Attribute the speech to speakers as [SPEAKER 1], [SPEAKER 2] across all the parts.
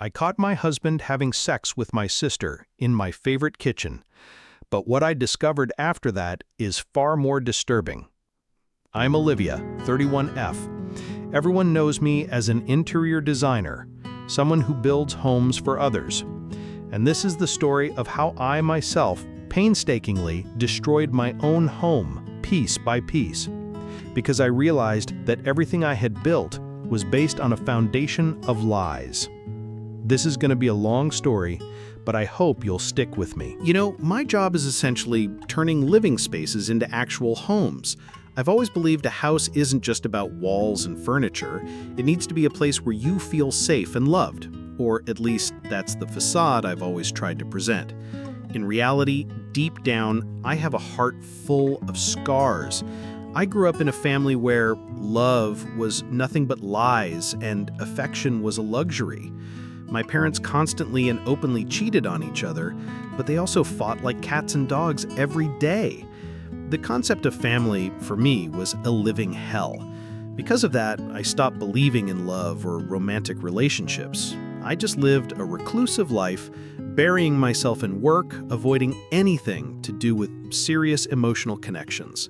[SPEAKER 1] I caught my husband having sex with my sister in my favorite kitchen. But what I discovered after that is far more disturbing. I'm Olivia, 31F. Everyone knows me as an interior designer, someone who builds homes for others. And this is the story of how I myself painstakingly destroyed my own home, piece by piece, because I realized that everything I had built was based on a foundation of lies. This is going to be a long story, but I hope you'll stick with me.
[SPEAKER 2] You know, my job is essentially turning living spaces into actual homes. I've always believed a house isn't just about walls and furniture. It needs to be a place where you feel safe and loved, or at least that's the facade I've always tried to present. In reality, deep down, I have a heart full of scars. I grew up in a family where love was nothing but lies and affection was a luxury. My parents constantly and openly cheated on each other, but they also fought like cats and dogs every day. The concept of family, for me, was a living hell. Because of that, I stopped believing in love or romantic relationships. I just lived a reclusive life, burying myself in work, avoiding anything to do with serious emotional connections.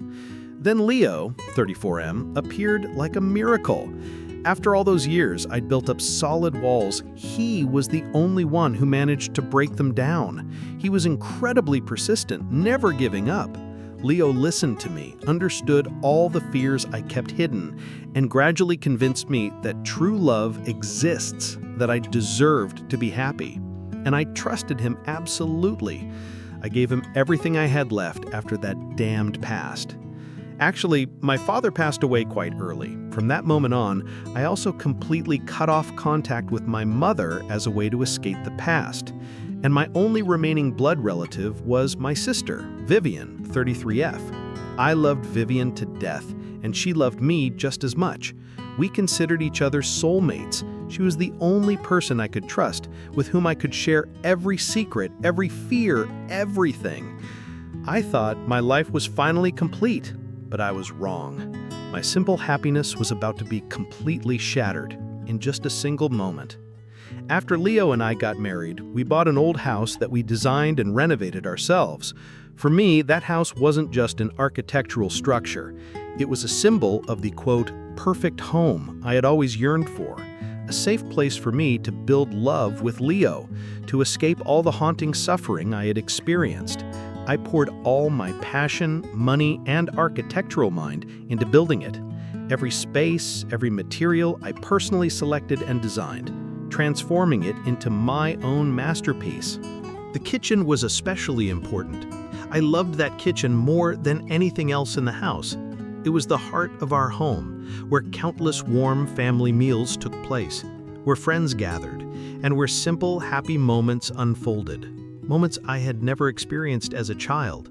[SPEAKER 2] Then Leo, 34M, appeared like a miracle. After all those years, I'd built up solid walls. He was the only one who managed to break them down. He was incredibly persistent, never giving up. Leo listened to me, understood all the fears I kept hidden, and gradually convinced me that true love exists, that I deserved to be happy. And I trusted him absolutely. I gave him everything I had left after that damned past. Actually, my father passed away quite early. From that moment on, I also completely cut off contact with my mother as a way to escape the past. And my only remaining blood relative was my sister, Vivian, 33F. I loved Vivian to death, and she loved me just as much. We considered each other soulmates. She was the only person I could trust, with whom I could share every secret, every fear, everything. I thought my life was finally complete, but I was wrong. My simple happiness was about to be completely shattered in just a single moment. After Leo and I got married, we bought an old house that we designed and renovated ourselves. For me, that house wasn't just an architectural structure. It was a symbol of the, quote, perfect home I had always yearned for. A safe place for me to build love with Leo, to escape all the haunting suffering I had experienced. I poured all my passion, money, and architectural mind into building it. Every space, every material I personally selected and designed, transforming it into my own masterpiece. The kitchen was especially important. I loved that kitchen more than anything else in the house. It was the heart of our home, where countless warm family meals took place, where friends gathered, and where simple, happy moments unfolded. Moments I had never experienced as a child.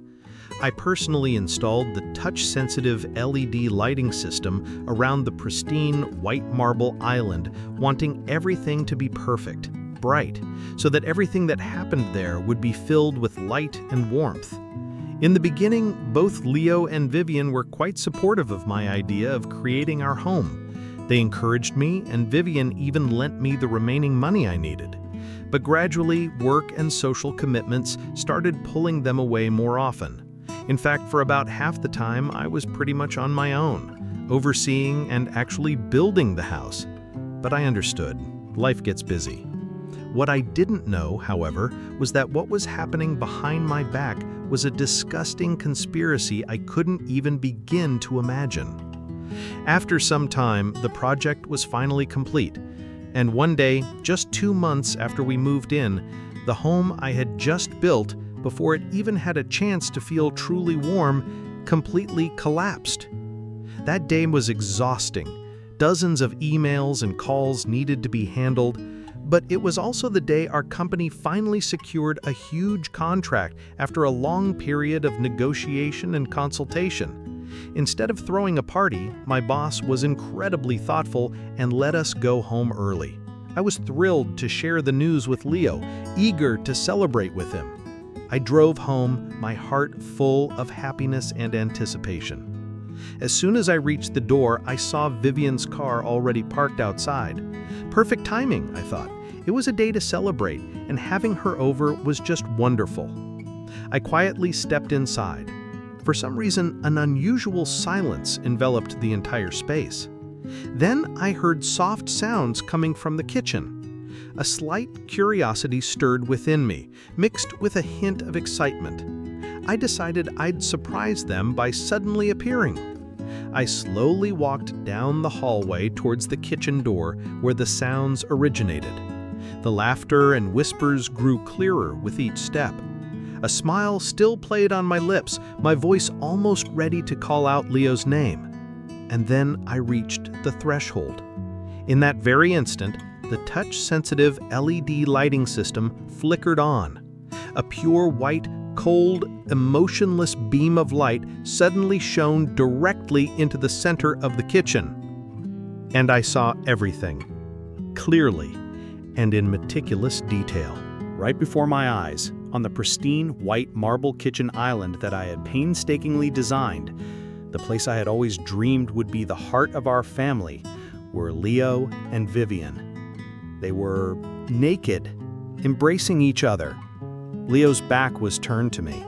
[SPEAKER 2] I personally installed the touch-sensitive LED lighting system around the pristine white marble island, wanting everything to be perfect, bright, so that everything that happened there would be filled with light and warmth. In the beginning, both Leo and Vivian were quite supportive of my idea of creating our home. They encouraged me, and Vivian even lent me the remaining money I needed. But gradually, work and social commitments started pulling them away more often. In fact, for about half the time, I was pretty much on my own, overseeing and actually building the house. But I understood. Life gets busy. What I didn't know, however, was that what was happening behind my back was a disgusting conspiracy I couldn't even begin to imagine. After some time, the project was finally complete. And one day, just 2 months after we moved in, the home I had just built, before it even had a chance to feel truly warm, completely collapsed. That day was exhausting. Dozens of emails and calls needed to be handled, but it was also the day our company finally secured a huge contract after a long period of negotiation and consultation. Instead of throwing a party, my boss was incredibly thoughtful and let us go home early. I was thrilled to share the news with Leo, eager to celebrate with him. I drove home, my heart full of happiness and anticipation. As soon as I reached the door, I saw Vivian's car already parked outside. Perfect timing, I thought.
[SPEAKER 1] It was a day to celebrate, and having her over was just wonderful. I quietly stepped inside. For some reason, an unusual silence enveloped the entire space. Then I heard soft sounds coming from the kitchen. A slight curiosity stirred within me, mixed with a hint of excitement. I decided I'd surprise them by suddenly appearing. I slowly walked down the hallway towards the kitchen door where the sounds originated. The laughter and whispers grew clearer with each step. A smile still played on my lips, my voice almost ready to call out Leo's name. And then I reached the threshold. In that very instant, the touch-sensitive LED lighting system flickered on. A pure white, cold, emotionless beam of light suddenly shone directly into the center of the kitchen. And I saw everything, clearly and in meticulous detail.
[SPEAKER 2] Right before my eyes, on the pristine white marble kitchen island that I had painstakingly designed, the place I had always dreamed would be the heart of our family, were Leo and Vivian. They were naked, embracing each other. Leo's back was turned to me,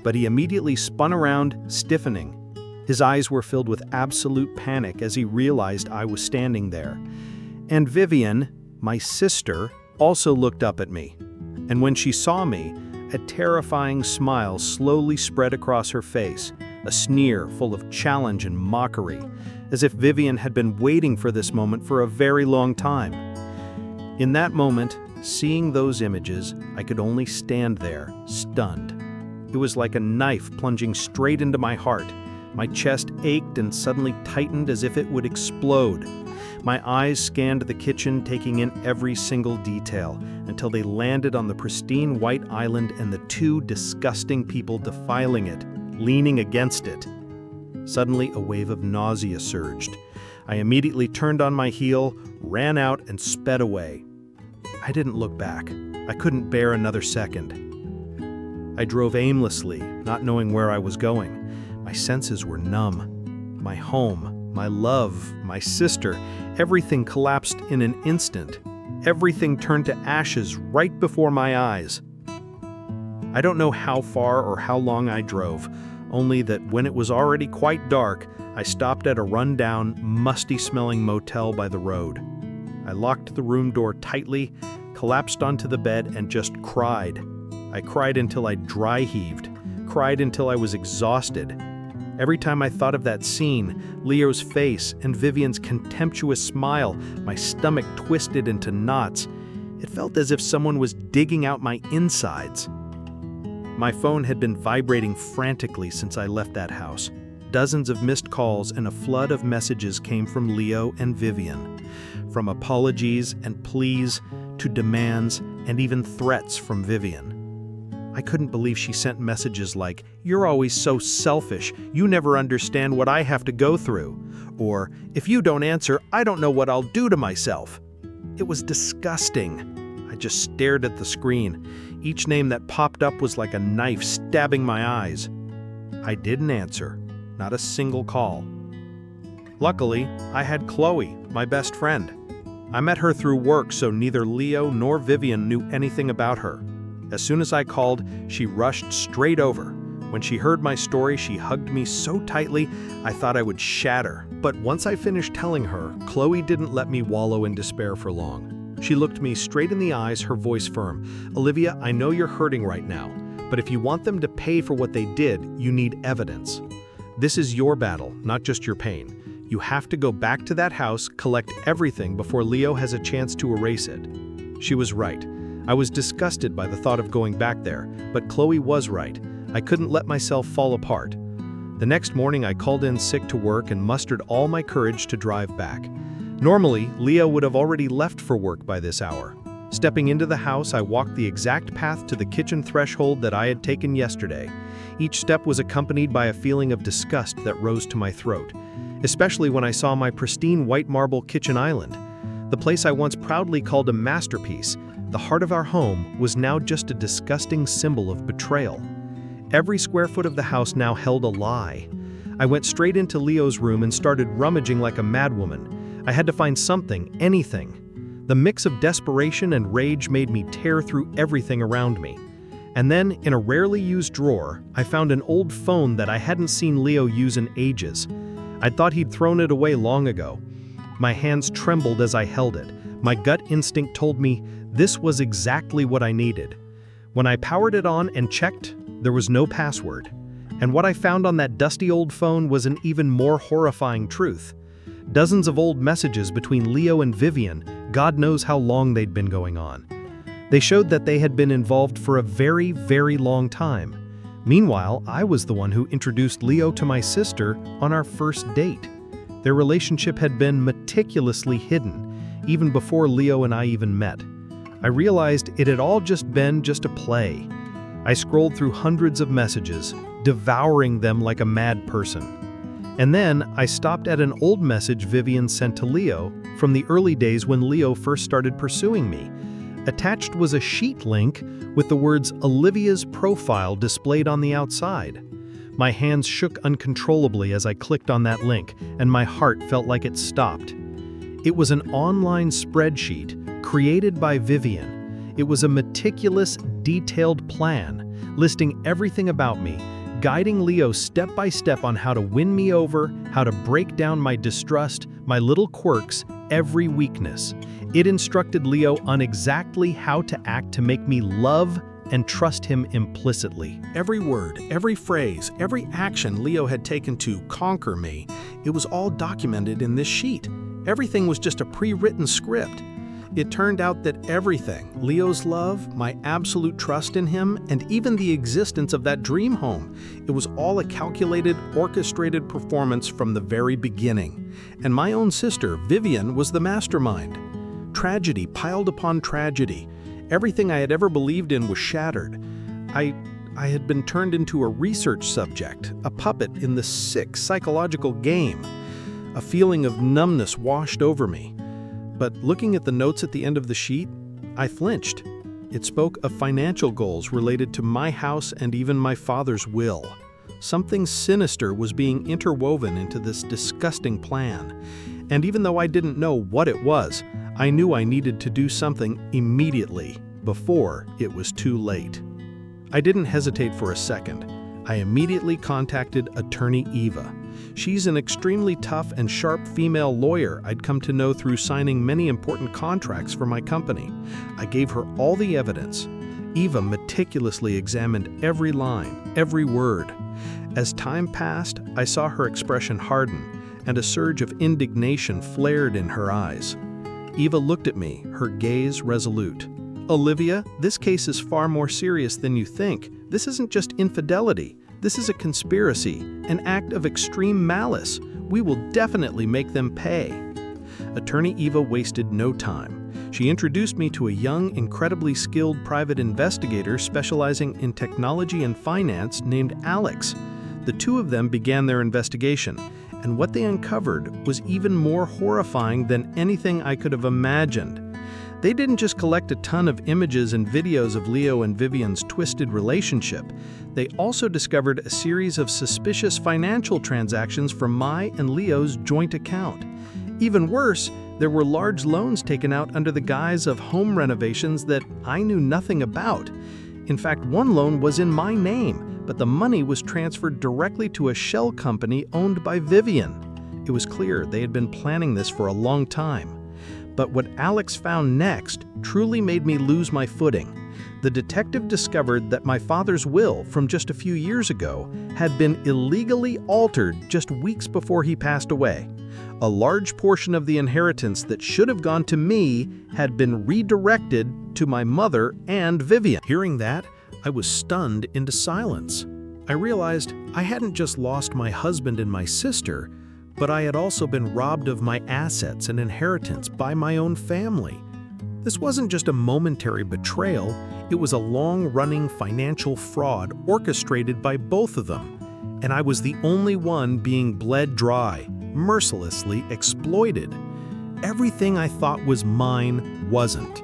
[SPEAKER 2] but he immediately spun around, stiffening. His eyes were filled with absolute panic as he realized I was standing there. And Vivian, my sister, also looked up at me. And when she saw me, a terrifying smile slowly spread across her face, a sneer full of challenge and mockery, as if Vivian had been waiting for this moment for a very long time. In that moment, seeing those images, I could only stand there, stunned. It was like a knife plunging straight into my heart. My chest ached and suddenly tightened as if it would explode. My eyes scanned the kitchen, taking in every single detail, until they landed on the pristine white island and the two disgusting people defiling it, leaning against it. Suddenly, a wave of nausea surged. I immediately turned on my heel, ran out, and sped away. I didn't look back. I couldn't bear another second. I drove aimlessly, not knowing where I was going. My senses were numb. My home, my love, my sister, everything collapsed in an instant. Everything turned to ashes right before my eyes. I don't know how far or how long I drove, only that when it was already quite dark, I stopped at a run-down, musty-smelling motel by the road. I locked the room door tightly, collapsed onto the bed, and just cried. I cried until I dry-heaved, cried until I was exhausted. Every time I thought of that scene, Leo's face and Vivian's contemptuous smile, my stomach twisted into knots. It felt as if someone was digging out my insides. My phone had been vibrating frantically since I left that house. Dozens of missed calls and a flood of messages came from Leo and Vivian. From apologies and pleas to demands and even threats from Vivian. I couldn't believe she sent messages like, "You're always so selfish, you never understand what I have to go through," or, "If you don't answer, I don't know what I'll do to myself." It was disgusting. I just stared at the screen. Each name that popped up was like a knife stabbing my eyes. I didn't answer, not a single call. Luckily, I had Chloe, my best friend. I met her through work, so neither Leo nor Vivian knew anything about her. As soon as I called, she rushed straight over. When she heard my story, she hugged me so tightly, I thought I would shatter. But once I finished telling her, Chloe didn't let me wallow in despair for long. She looked me straight in the eyes, her voice firm. "Olivia, I know you're hurting right now, but if you want them to pay for what they did, you need evidence. This is your battle, not just your pain. You have to go back to that house, collect everything before Leo has a chance to erase it." She was right. I was disgusted by the thought of going back there, but Chloe was right. I couldn't let myself fall apart. The next morning, I called in sick to work and mustered all my courage to drive back. Normally, Leo would have already left for work by this hour. Stepping into the house, I walked the exact path to the kitchen threshold that I had taken yesterday. Each step was accompanied by a feeling of disgust that rose to my throat, especially when I saw my pristine white marble kitchen island. The place I once proudly called a masterpiece, the heart of our home, was now just a disgusting symbol of betrayal. Every square foot of the house now held a lie. I went straight into Leo's room and started rummaging like a madwoman. I had to find something, anything.
[SPEAKER 1] The mix of desperation and rage made me tear through everything around me. And then, in a rarely used drawer, I found an old phone that I hadn't seen Leo use in ages. I'd thought he'd thrown it away long ago. My hands trembled as I held it. My gut instinct told me this was exactly what I needed. When I powered it on and checked, there was no password. And what I found on that dusty old phone was an even more horrifying truth. Dozens of old messages between Leo and Vivian, God knows how long they'd been going on. They showed that they had been involved for a very, very long time. Meanwhile, I was the one who introduced Leo to my sister on our first date. Their relationship had been meticulously hidden, even before Leo and I even met. I realized it had all been just a play. I scrolled through hundreds of messages, devouring them like a mad person. And then I stopped at an old message Vivian sent to Leo from the early days when Leo first started pursuing me. Attached was a sheet link with the words Olivia's profile displayed on the outside. My hands shook uncontrollably as I clicked on that link, and my heart felt like it stopped. It was an online spreadsheet created by Vivian. It was a meticulous, detailed plan, listing everything about me, guiding Leo step by step on how to win me over, how to break down my distrust, my little quirks, every weakness. It instructed Leo on exactly how to act to make me love and trust him implicitly.
[SPEAKER 2] Every word, every phrase, every action Leo had taken to conquer me, it was all documented in this sheet. Everything was just a pre-written script. It turned out that everything, Leo's love, my absolute trust in him, and even the existence of that dream home, it was all a calculated, orchestrated performance from the very beginning. And my own sister, Vivian, was the mastermind. Tragedy piled upon tragedy. Everything I had ever believed in was shattered. I had been turned into a research subject, a puppet in this sick psychological game. A feeling of numbness washed over me. But looking at the notes at the end of the sheet, I flinched. It spoke of financial goals related to my house and even my father's will. Something sinister was being interwoven into this disgusting plan. And even though I didn't know what it was, I knew I needed to do something immediately, before it was too late. I didn't hesitate for a second. I immediately contacted attorney Eva. She's an extremely tough and sharp female lawyer I'd come to know through signing many important contracts for my company. I gave her all the evidence. Eva meticulously examined every line, every word. As time passed, I saw her expression harden, and a surge of indignation flared in her eyes. Eva looked at me, her gaze resolute. "Olivia, this case is far more serious than you think. This isn't just infidelity. This is a conspiracy, an act of extreme malice. We will definitely make them pay." Attorney Eva wasted no time. She introduced me to a young, incredibly skilled private investigator specializing in technology and finance named Alex. The two of them began their investigation, and what they uncovered was even more horrifying than anything I could have imagined. They didn't just collect a ton of images and videos of Leo and Vivian's twisted relationship. They also discovered a series of suspicious financial transactions from my and Leo's joint account. Even worse, there were large loans taken out under the guise of home renovations that I knew nothing about. In fact, one loan was in my name, but the money was transferred directly to a shell company owned by Vivian. It was clear they had been planning this for a long time. But what Alex found next truly made me lose my footing. The detective discovered that my father's will from just a few years ago had been illegally altered just weeks before he passed away. A large portion of the inheritance that should have gone to me had been redirected to my mother and Vivian. Hearing that, I was stunned into silence. I realized I hadn't just lost my husband and my sister, but I had also been robbed of my assets and inheritance by my own family. This wasn't just a momentary betrayal, it was a long-running financial fraud orchestrated by both of them. And I was the only one being bled dry, mercilessly exploited. Everything I thought was mine wasn't.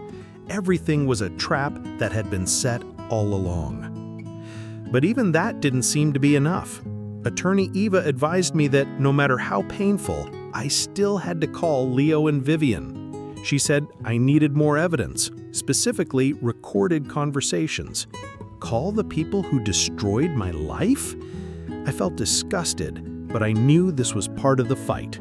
[SPEAKER 2] Everything was a trap that had been set all along. But even that didn't seem to be enough. Attorney Eva advised me that no matter how painful, I still had to call Leo and Vivian. She said I needed more evidence, specifically recorded conversations. Call the people who destroyed my life? I felt disgusted, but I knew this was part of the fight.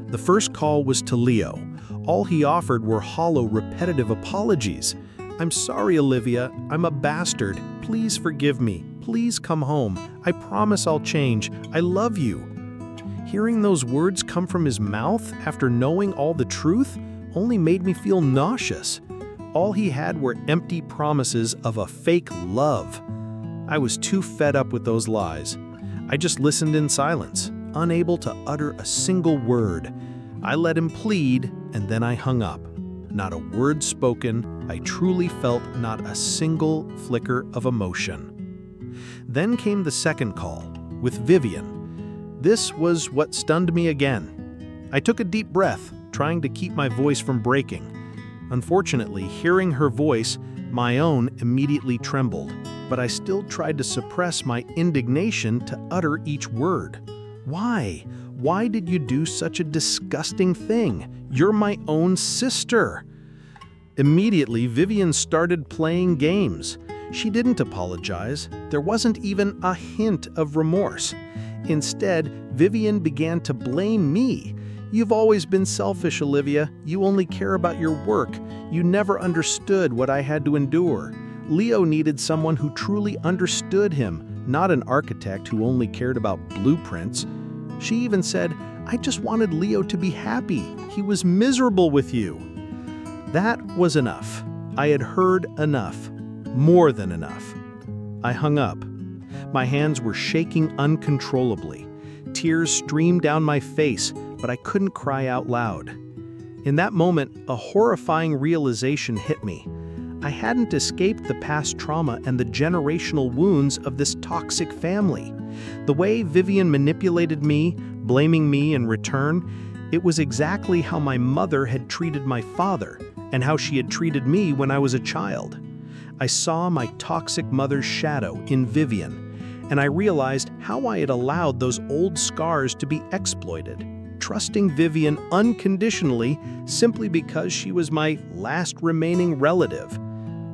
[SPEAKER 2] The first call was to Leo. All he offered were hollow, repetitive apologies. "I'm sorry, Olivia. I'm a bastard. Please forgive me. Please come home. I promise I'll change. I love you." Hearing those words come from his mouth after knowing all the truth only made me feel nauseous. All he had were empty promises of a fake love. I was too fed up with those lies. I just listened in silence, unable to utter a single word. I let him plead, and then I hung up. Not a word spoken. I truly felt not a single flicker of emotion. Then came the second call, with Vivian. This was what stunned me again. I took a deep breath, trying to keep my voice from breaking. Unfortunately, hearing her voice, my own immediately trembled, but I still tried to suppress my indignation to utter each word. Why? Why did you do such a disgusting thing? You're my own sister. Immediately, Vivian started playing games. She didn't apologize. There wasn't even a hint of remorse. Instead, Vivian began to blame me. "You've always been selfish, Olivia. You only care about your work. You never understood what I had to endure. Leo needed someone who truly understood him, not an architect who only cared about blueprints." She even said, "I just wanted Leo to be happy. He was miserable with you." That was enough. I had heard enough. More than enough. I hung up. My hands were shaking uncontrollably. Tears streamed down my face, but I couldn't cry out loud. In that moment, a horrifying realization hit me. I hadn't escaped the past trauma and the generational wounds of this toxic family. The way Vivian manipulated me, blaming me in return, it was exactly how my mother had treated my father and how she had treated me when I was a child. I saw my toxic mother's shadow in Vivian, and I realized how I had allowed those old scars to be exploited, trusting Vivian unconditionally simply because she was my last remaining relative.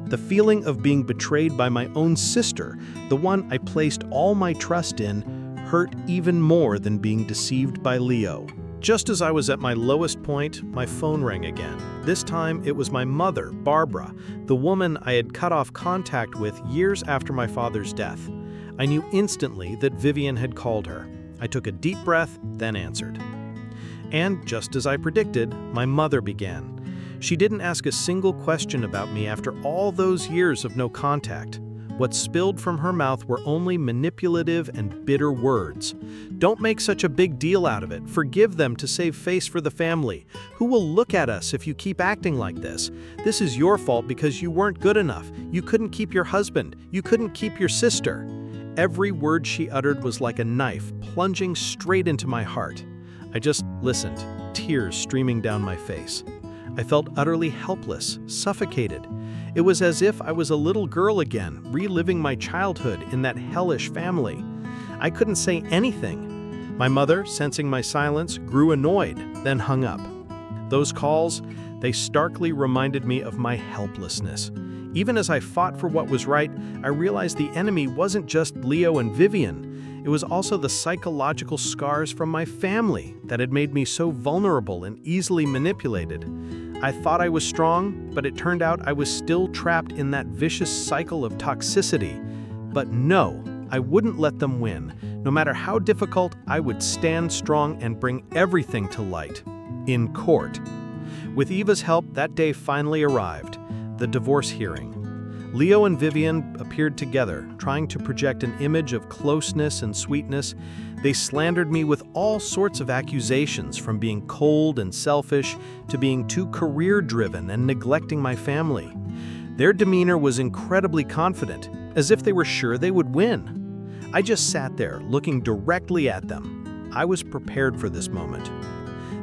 [SPEAKER 2] The feeling of being betrayed by my own sister, the one I placed all my trust in, hurt even more than being deceived by Leo. Just as I was at my lowest point, my phone rang again. This time, it was my mother, Barbara, the woman I had cut off contact with years after my father's death. I knew instantly that Vivian had called her. I took a deep breath, then answered. And just as I predicted, my mother began. She didn't ask a single question about me after all those years of no contact. What spilled from her mouth were only manipulative and bitter words. "Don't make such a big deal out of it. Forgive them to save face for the family. Who will look at us if you keep acting like this? This is your fault because you weren't good enough. You couldn't keep your husband. You couldn't keep your sister." Every word she uttered was like a knife plunging straight into my heart. I just listened, tears streaming down my face. I felt utterly helpless, suffocated. It was as if I was a little girl again, reliving my childhood in that hellish family. I couldn't say anything. My mother, sensing my silence, grew annoyed, then hung up. Those calls, they starkly reminded me of my helplessness. Even as I fought for what was right, I realized the enemy wasn't just Leo and Vivian. It was also the psychological scars from my family that had made me so vulnerable and easily manipulated. I thought I was strong, but it turned out I was still trapped in that vicious cycle of toxicity. But no, I wouldn't let them win. No matter how difficult, I would stand strong and bring everything to light. In court. With Eva's help, that day finally arrived, the divorce hearing. Leo and Vivian appeared together, trying to project an image of closeness and sweetness. They slandered me with all sorts of accusations, from being cold and selfish to being too career-driven and neglecting my family. Their demeanor was incredibly confident, as if they were sure they would win. I just sat there, looking directly at them. I was prepared for this moment.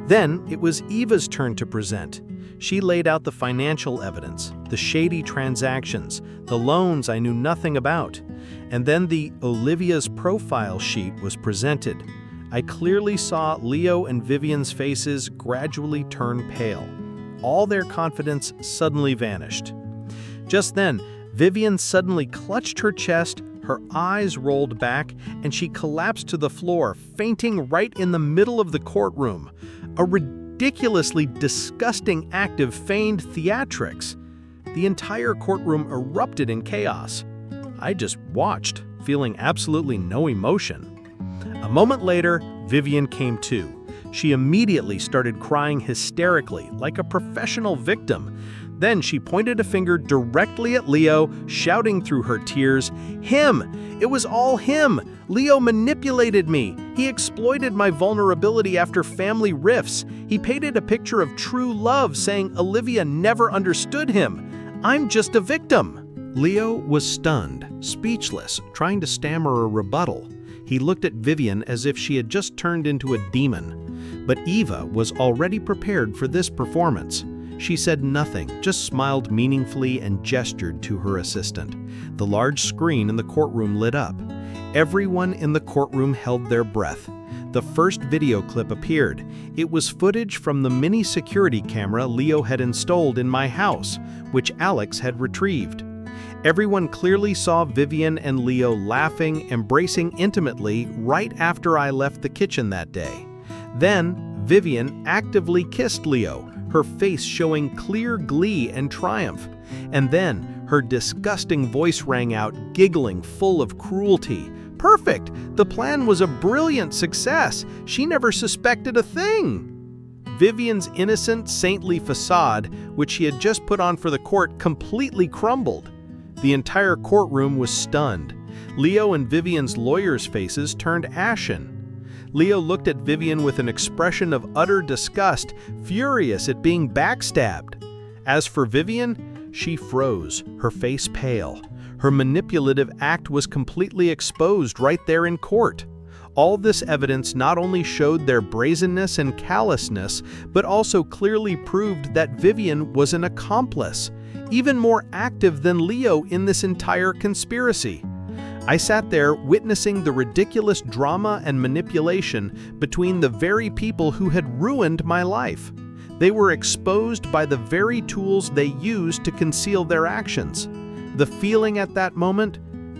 [SPEAKER 2] Then it was Eva's turn to present. She laid out the financial evidence, the shady transactions, the loans I knew nothing about. And then the Olivia's profile sheet was presented. I clearly saw Leo and Vivian's faces gradually turn pale. all their confidence suddenly vanished. Just then, Vivian suddenly clutched her chest, her eyes rolled back, and she collapsed to the floor, fainting right in the middle of the courtroom. A ridiculously disgusting act of feigned theatrics. The entire courtroom erupted in chaos. I just watched, feeling absolutely no emotion. A moment later, Vivian came to. She immediately started crying hysterically, like a professional victim. Then she pointed a finger directly at Leo, shouting through her tears, "Him! It was all him! Leo manipulated me! He exploited my vulnerability after family rifts! He painted a picture of true love, saying Olivia never understood him! I'm just a victim!" Leo was stunned, speechless, trying to stammer a rebuttal. He looked at Vivian as if she had just turned into a demon. But Eva was already prepared for this performance. She said nothing, just smiled meaningfully and gestured to her assistant. The large screen in the courtroom lit up. Everyone in the courtroom held their breath. The first video clip appeared. It was footage from the mini security camera Leo had installed in my house, which Alex had retrieved. Everyone clearly saw Vivian and Leo laughing, embracing intimately right after I left the kitchen that day. Then, Vivian actively kissed Leo, her face showing clear glee and triumph. And then, her disgusting voice rang out, giggling, full of cruelty. "Perfect! The plan was a brilliant success! She never suspected a thing!" Vivian's innocent, saintly facade, which she had just put on for the court, completely crumbled. The entire courtroom was stunned. Leo and Vivian's lawyers' faces turned ashen. Leo looked at Vivian with an expression of utter disgust, furious at being backstabbed. As for Vivian, she froze, her face pale. Her manipulative act was completely exposed right there in court. All this evidence not only showed their brazenness and callousness, but also clearly proved that Vivian was an accomplice, even more active than Leo in this entire conspiracy. I sat there witnessing the ridiculous drama and manipulation between the very people who had ruined my life. They were exposed by the very tools they used to conceal their actions. The feeling at that moment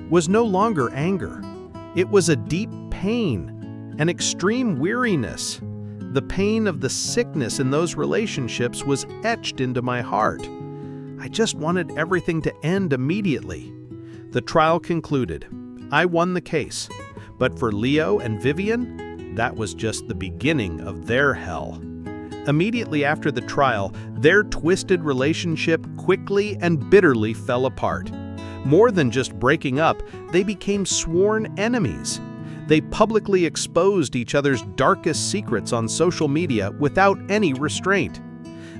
[SPEAKER 2] was no longer anger. It was a deep pain, an extreme weariness. The pain of the sickness in those relationships was etched into my heart. I just wanted everything to end immediately. The trial concluded. I won the case. But for Leo and Vivian, that was just the beginning of their hell. Immediately after the trial, their twisted relationship quickly and bitterly fell apart. More than just breaking up, they became sworn enemies. They publicly exposed each other's darkest secrets on social media without any restraint.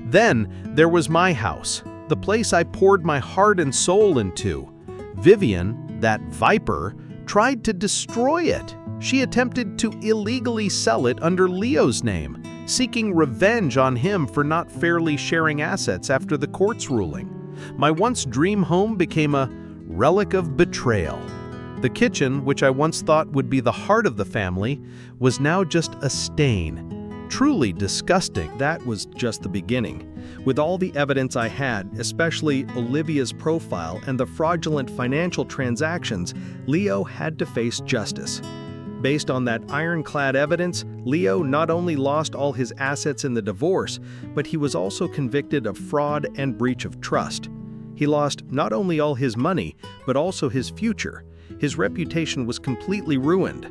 [SPEAKER 2] Then there was my house, the place I poured my heart and soul into. Vivian, that viper, tried to destroy it. She attempted to illegally sell it under Leo's name, seeking revenge on him for not fairly sharing assets after the court's ruling. My once dream home became a relic of betrayal. The kitchen, which I once thought would be the heart of the family, was now just a stain. Truly disgusting. That was just the beginning. With all the evidence I had, especially Olivia's profile and the fraudulent financial transactions, Leo had to face justice. Based on that ironclad evidence, Leo not only lost all his assets in the divorce, but he was also convicted of fraud and breach of trust. He lost not only all his money, but also his future. His reputation was completely ruined.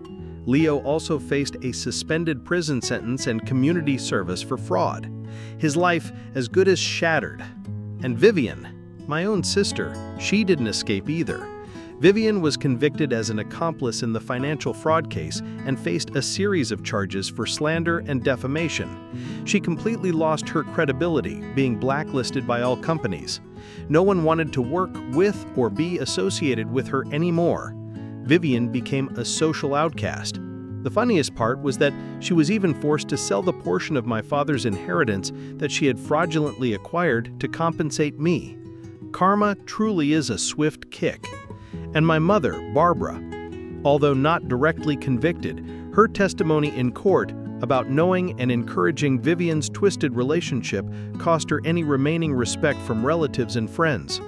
[SPEAKER 2] Leo also faced a suspended prison sentence and community service for fraud. His life as good as shattered. And Vivian, my own sister, she didn't escape either. Vivian was convicted as an accomplice in the financial fraud case and faced a series of charges for slander and defamation. She completely lost her credibility, being blacklisted by all companies. No one wanted to work with or be associated with her anymore. Vivian became a social outcast. The funniest part was that she was even forced to sell the portion of my father's inheritance that she had fraudulently acquired to compensate me. Karma truly is a swift kick. And my mother, Barbara, although not directly convicted, her testimony in court
[SPEAKER 1] about knowing and encouraging Vivian's twisted relationship cost her any remaining respect from relatives and friends.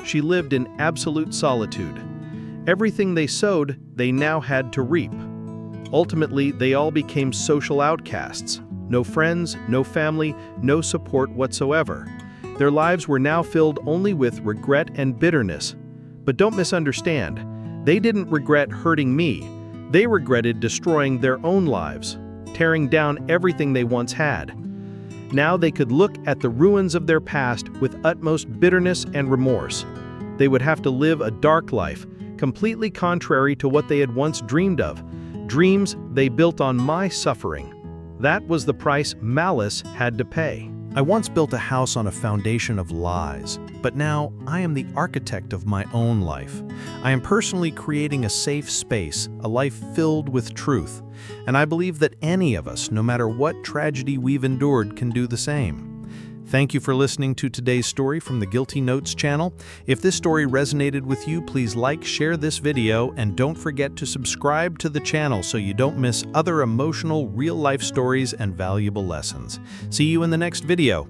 [SPEAKER 1] She lived in absolute solitude. Everything they sowed, they now had to reap. Ultimately, they all became social outcasts. No friends, no family, no support whatsoever. Their lives were now filled only with regret and bitterness. But don't misunderstand. They didn't regret hurting me. They regretted destroying their own lives, tearing down everything they once had. Now they could look at the ruins of their past with utmost bitterness and remorse. They would have to live a dark life, completely contrary to what they had once dreamed of. Dreams they built on my suffering. That was the price malice had to pay.
[SPEAKER 2] I once built a house on a foundation of lies, but now I am the architect of my own life. I am personally creating a safe space, a life filled with truth, and I believe that any of us, no matter what tragedy we've endured, can do the same. Thank you for listening to today's story from the Guilty Notes channel. If this story resonated with you, please like, share this video, and don't forget to subscribe to the channel so you don't miss other emotional, real-life stories and valuable lessons. See you in the next video.